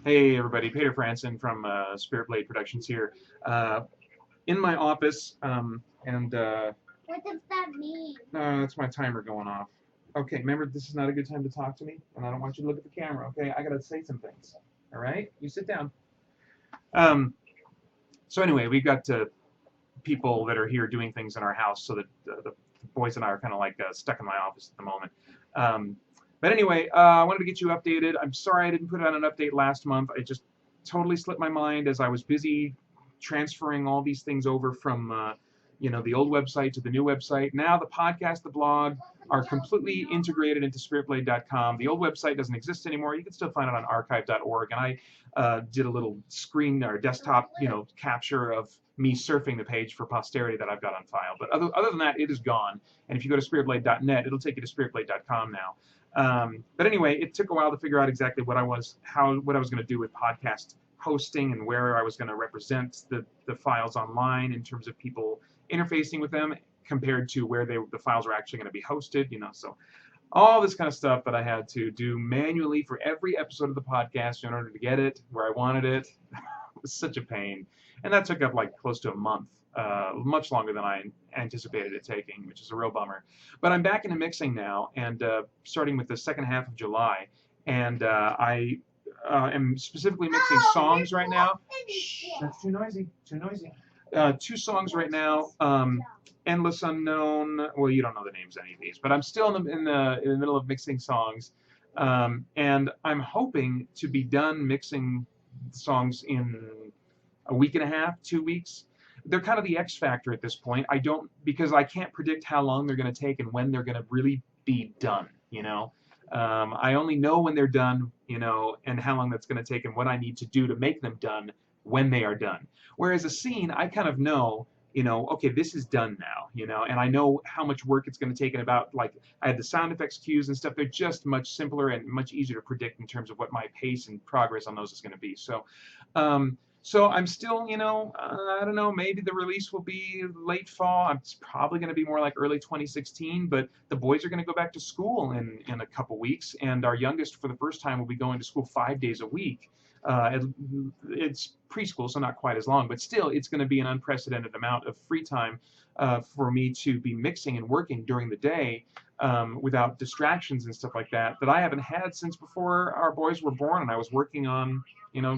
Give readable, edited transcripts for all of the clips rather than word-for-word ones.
Hey everybody, Peter Franson from Spirit Blade Productions here, in my office, and What does that mean? that's my timer going off. Okay, remember this is not a good time to talk to me, and I don't want you to look at the camera. Okay, I gotta say some things. All right, you sit down. Um, so anyway, we've got people that are here doing things in our house, so that the boys and I are kind of like stuck in my office at the moment. Um, but anyway, I wanted to get you updated. I'm sorry I didn't put out an update last month. I just totally slipped my mind as I was busy transferring all these things over from the old website to the new website. Now the podcast, the blog are completely integrated into spiritblade.com. The old website doesn't exist anymore. You can still find it on archive.org. And I did a little screen or desktop, capture of me surfing the page for posterity that I've got on file. But other than that, it is gone. And if you go to spiritblade.net, it'll take you to spiritblade.com now. But anyway, it took a while to figure out exactly what I was going to do with podcast hosting and where I was going to represent the files online in terms of people interfacing with them compared to where the files are actually going to be hosted. So all this kind of stuff that I had to do manually for every episode of the podcast in order to get it where I wanted it. It was such a pain, and that took up like close to a month, much longer than I anticipated it taking, which is a real bummer. But I'm back into mixing now, and starting with the second half of July, and I am specifically mixing songs right now. Shh, that's too noisy. Too noisy. Two songs right now. Endless Unknown. Well, you don't know the names of any of these, but I'm still in the middle of mixing songs, and I'm hoping to be done mixing songs in a week and a half, 2 weeks. They're kind of the X factor at this point. Because I can't predict how long they're going to take and when they're going to really be done. I only know when they're done, and how long that's going to take and what I need to do to make them done when they are done. Whereas a scene, I kind of know, okay, this is done now, and I know how much work it's going to take, and about, like, I had the sound effects cues and stuff. They're just much simpler and much easier to predict in terms of what my pace and progress on those is going to be. So I'm still, I don't know, maybe the release will be late fall. It's probably going to be more like early 2016, but the boys are going to go back to school in a couple weeks, and our youngest, for the first time, will be going to school 5 days a week. It's preschool, so not quite as long, but still, it's going to be an unprecedented amount of free time for me to be mixing and working during the day, without distractions and stuff like that I haven't had since before our boys were born, and I was working on,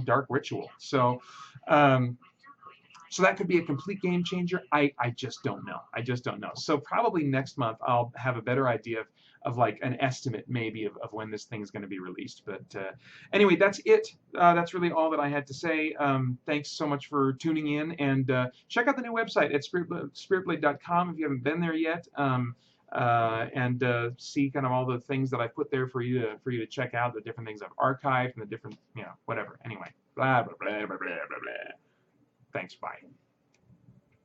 Dark Ritual. So that could be a complete game changer. I just don't know. I just don't know. So probably next month I'll have a better idea of like an estimate maybe of when this thing is going to be released. But anyway, that's it. That's really all that I had to say. Thanks so much for tuning in, and check out the new website at spiritblade.com if you haven't been there yet. And see kind of all the things that I put there for you to check out, the different things I've archived and the different, whatever. Anyway, blah blah blah blah blah blah blah. Thanks, bye.